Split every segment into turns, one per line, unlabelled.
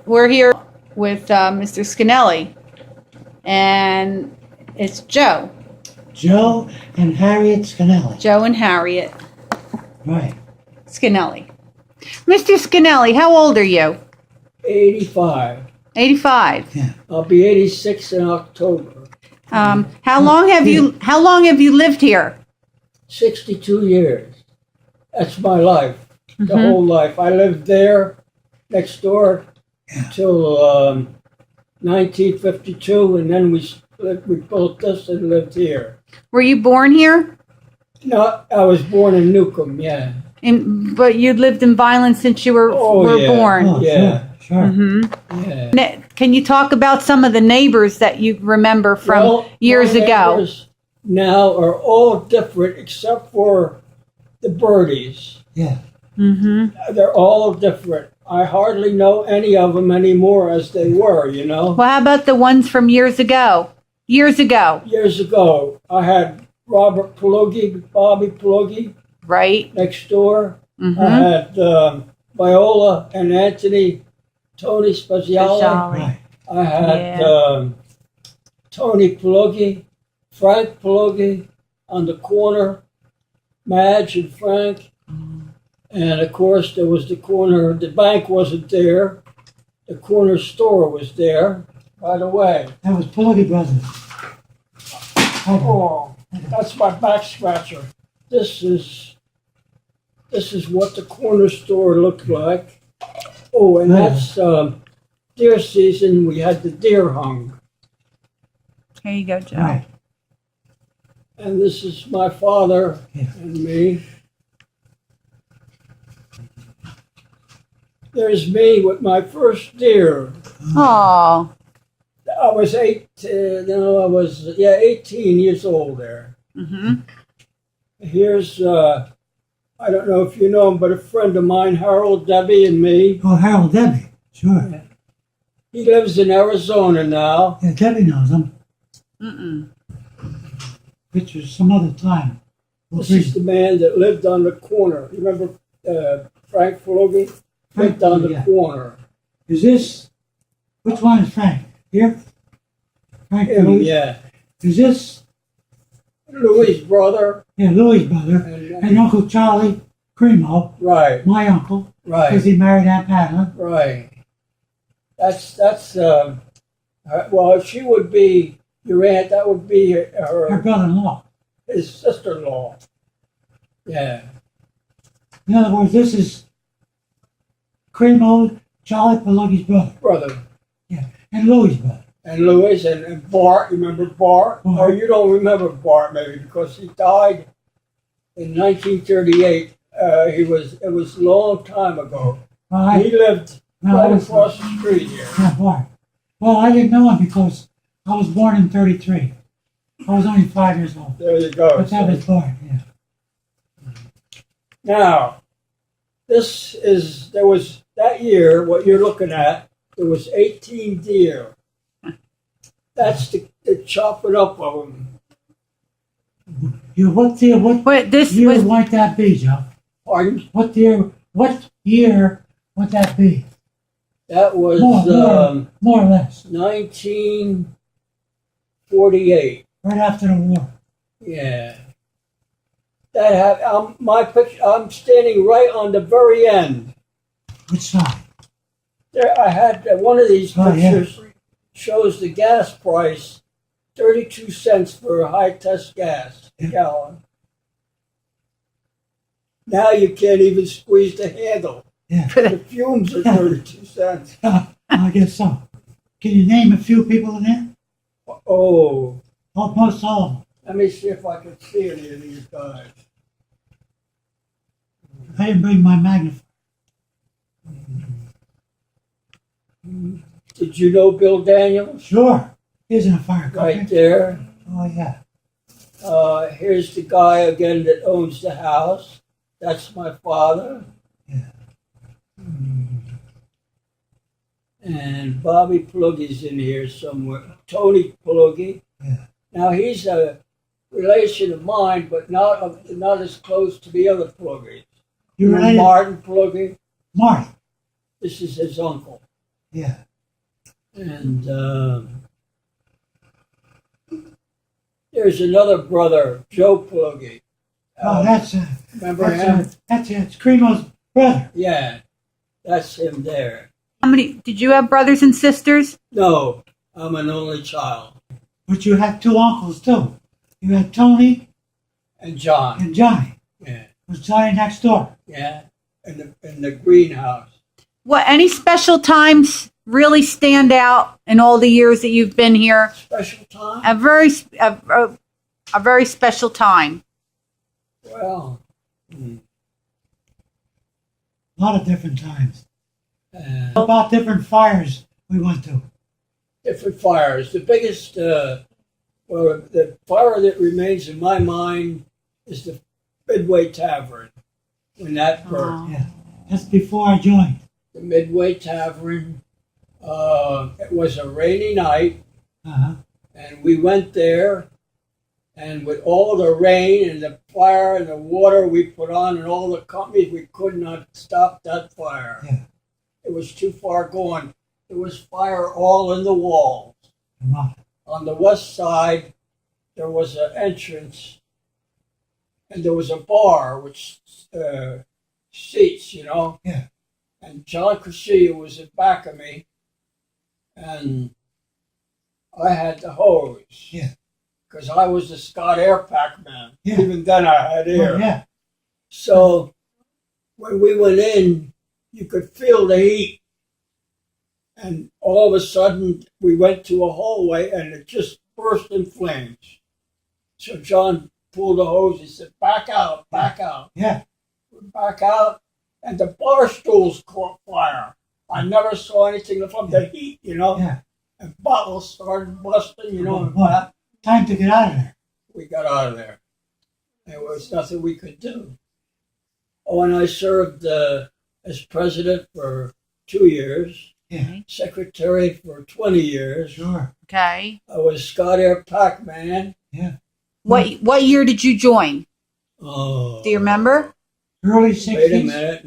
We're here with Mr. Scagnelli, and it's Joe.
Joe and Harriet Scagnelli.
Joe and Harriet
Right.
Scagnelli. Mr. Scagnelli, how old are you?
85.
85.
Yeah.
I'll be 86 in October.
How long have you lived here?
62 years. That's my life. The whole life. I lived there next door till 1952, and then we built this and lived here.
Were you born here?
No, I was born in Newcomb, yeah.
But you lived in Vineland since you were
yeah.
born.
Oh,
Yeah.
Sure.
Yeah.
Can you talk about some of the neighbors that you remember from years
my
ago?
neighbors now are all different except for the birdies.
Yeah.
They're all different. I hardly know any of them anymore as they were, you know.
Well, how about the ones from years ago? Years ago,
I had Robert Pluggy, Bobby Pluggy
right?
next door. I had Viola and Anthony, Tony Spaziale.
Right.
I had Tony Pluggy, Frank Pluggy on the corner, Madge and Frank. And of course, there was the bank wasn't there. The corner store was there, by the way.
That was Pluggy Brothers.
Oh, that's my back scratcher. This is what the corner store looked like. Oh, and that's deer season. We had the deer hung.
Here you go, Joe.
Right.
And this is my father and me. There's me with my first deer.
Oh,
I was 18 years old there. Here's, I don't know if you know him, but a friend of mine, Harold, Debbie, and me.
Oh, Harold Debbie. Sure.
He lives in Arizona now.
Yeah, Debbie knows him. Pictures some other time.
This is the man that lived on the corner. You remember Frank Flogi? Lived on the corner.
Is this, which one is Frank? Here? Frank
Him,
Louis?
yeah.
Is this?
Louis' brother.
Yeah, Louis' brother. And Uncle Charlie Cremo.
Right.
My uncle.
Right.
Because he married Aunt Madeline.
Right. That's well, if she would be your aunt, that would be
Her brother-in-law.
his sister-in-law. Yeah.
In other words, this is Cremo, Charlie Peluggi's brother. Yeah, and Louis' brother.
And Louis and Bart, you remember Bart? Or you don't remember Bart maybe because he died in 1938. It was a long time ago.
Well,
He lived right across the street here.
Yeah, Bart. Well, I didn't know him because I was born in 33. I was only 5 years old.
There you go.
But that was Bart, yeah.
Now, there was that year, what you're looking at, there was 18 deer. That's the chopping up of them.
What year might that be, Joe?
Pardon?
What year would that be?
That was
more or less.
1948.
Right after the war.
Yeah. My picture. I'm standing right on the very end.
Which side?
There, I had one of these pictures shows the gas price, 32 cents for a high-test gas gallon. Now you can't even squeeze the handle.
Yeah.
The fumes are 32 cents.
I guess so. Can you name a few people in there?
Oh.
Almost all of them.
Let me see if I can see any of these guys.
I didn't bring my magnifier.
Did you know Bill Daniels?
Sure. He's in a fire company.
Right there.
Oh, yeah.
Here's the guy again that owns the house. That's my father.
Yeah.
And Bobby Pluggy's in here somewhere. Tony Pluggy.
Yeah.
Now he's a relation of mine, but not as close to the other Pluggys.
You related?
Martin Pluggy.
Martin.
This is his uncle.
Yeah.
And there's another brother, Joe Pluggy.
Oh, that's
Remember him?
that's Cremo's brother.
Yeah, that's him there.
How many, did you have brothers and sisters?
No, I'm an only child.
But you had two uncles too. You had Tony
And John.
and Johnny.
Yeah,
Was Johnny next door?
yeah, in the greenhouse.
What, any special times really stand out in all the years that you've been here?
Special time?
A very special time.
Well,
A lot of different times.
uh,
About different fires we went to.
different fires. The biggest, well, the fire that remains in my mind is the Midway Tavern. When that burned.
Yeah. That's before I joined.
The Midway Tavern. It was a rainy night,
Uh-huh.
and we went there, and with all the rain and the fire and the water we put on and all the companies, we could not stop that fire.
Yeah.
It was too far going. There was fire all in the walls.
Come on.
On the west side, there was an entrance, and there was a bar with seats, you know.
Yeah.
And John Casazza was in back of me, and I had the hose.
Yeah.
Because I was the Scott Air Pack man.
Yeah.
Even then I had air.
Oh, yeah.
So when we went in, you could feel the heat. And all of a sudden, we went to a hallway and it just burst in flames. So John pulled the hose. He said, back out, back out.
Yeah.
Back out. And the bar stools caught fire. I never saw anything from the heat, you know.
Yeah.
And bottles started busting, you know. And
Well, time to get out of there.
we got out of there. There was nothing we could do. Oh, and I served as president for 2 years.
Yeah.
Secretary for 20 years.
Sure.
Okay.
I was Scott Air Pack man.
Yeah.
What year did you join?
Oh,
Do you remember?
Early
Wait a
60s.
minute,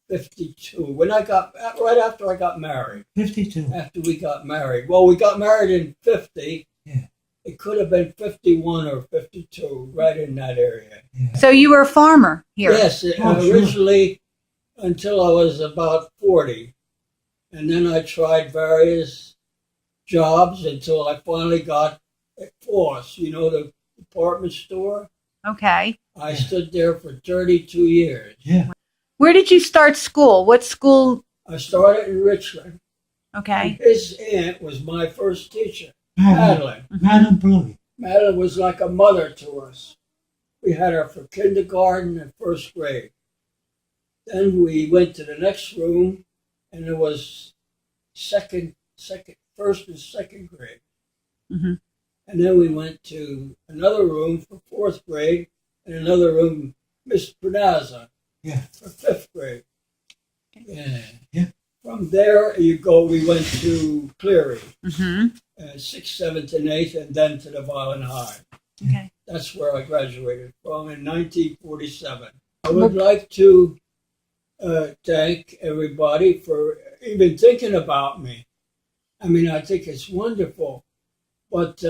1952. When I got right after I got married.
52.
After we got married. Well, we got married in 50.
Yeah.
It could have been 51 or 52, right in that area.
Yeah.
So you were a farmer here.
Yes,
Oh, sure.
originally until I was about 40. And then I tried various jobs until I finally got at Foss, you know, the department store.
Okay.
I
Yeah.
stood there for 32 years.
Yeah.
Where did you start school? What school?
I started in Richmond.
Okay.
His aunt was my first teacher,
Madeline.
Madeline.
Madeline Brody.
Madeline was like a mother to us. We had her for kindergarten and first grade. Then we went to the next room, and it was first and second grade.
Mhm.
And then we went to another room for fourth grade, and another room, Miss Casazza,
Yeah.
for fifth grade. Yeah.
Yeah.
From there, we went to Cleary,
Mm-hmm.
6th, 7th, and 8th, and then to the Vineland High.
Okay.
That's where I graduated from in 1947. I would like to thank everybody for even thinking about me. I mean, I think it's wonderful. But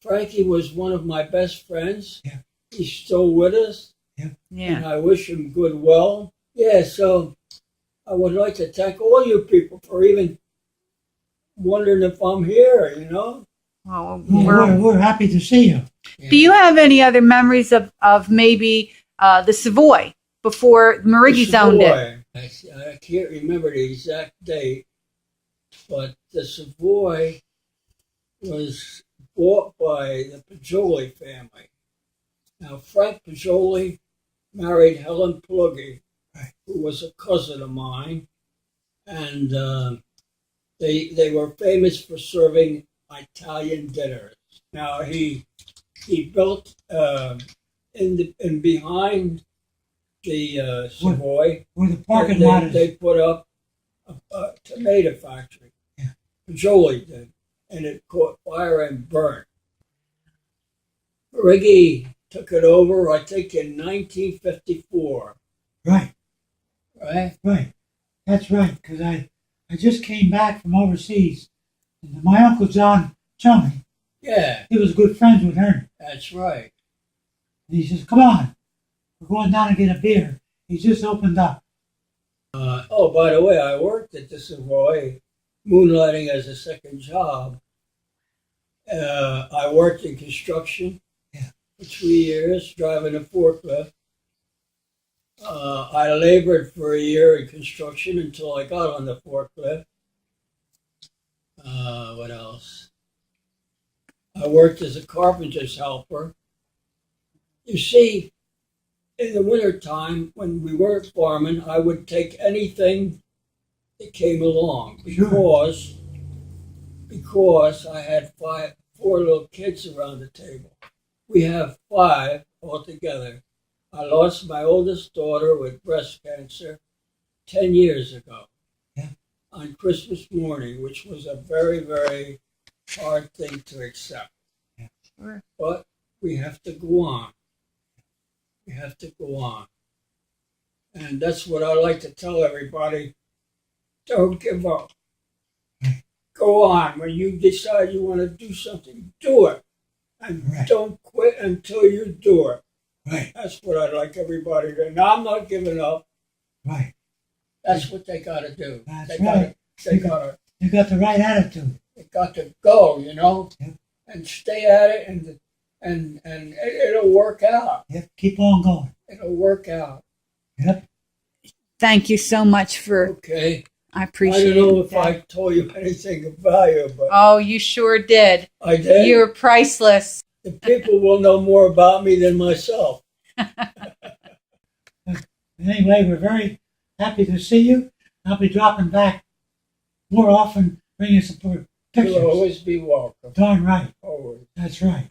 Frankie was one of my best friends.
Yeah.
He's still with us,
Yeah.
and I wish him good well. Yeah, so I would like to thank all you people for even wondering if I'm here, you know?
Well,
Well, we're happy to see you.
do you have any other memories of maybe the Savoy before Mariggy's owned it?
I can't remember the exact date, but the Savoy was bought by the Pajoli family. Now, Frank Pajoli married Helen Pluggy,
Right.
who was a cousin of mine, and they were famous for serving Italian dinners. Now, he built in behind the Savoy.
Where the parking lot is.
They put up a tomato factory.
Yeah.
Jolie did, and it caught fire and burned. Riggy took it over, I think, in 1954.
Right.
Right?
Right. That's right, because I just came back from overseas. And my Uncle John Chummy,
Yeah,
he was good friends with her.
that's right.
And he says, come on, we're going down to get a beer. He just opened up.
Oh, by the way, I worked at the Savoy, moonlighting as a second job. I worked in construction for 3 years, driving a forklift. I labored for a year in construction until I got on the forklift. What else? I worked as a carpenter's helper. You see, in the wintertime, when we weren't farming, I would take anything that came along because I had four little kids around the table. We have 5 altogether. I lost my oldest daughter with breast cancer 10 years ago on Christmas morning, which was a very, very hard thing to accept.
Sure.
But we have to go on. We have to go on. And that's what I like to tell everybody. Don't give up. Go on. When you decide you want to do something, do it. And don't quit until you do it.
Right.
That's what I'd like everybody to know. I'm not giving up.
Right.
That's what they got to do.
That's right.
They got
the right attitude.
They got to go, you know,
Yep.
and stay at it, and it'll work out.
Yep. Keep on going.
It'll work out.
Yep.
Thank you so much for.
Okay.
I
I
appreciate
don't know if
that.
I told you anything of value, but
Oh, you sure did.
I did.
You're priceless.
The people will know more about me than myself.
Anyway, we're very happy to see you. I'll be dropping back more often, bringing some pictures.
You'll always be welcome.
Darn right.
Always.
That's right.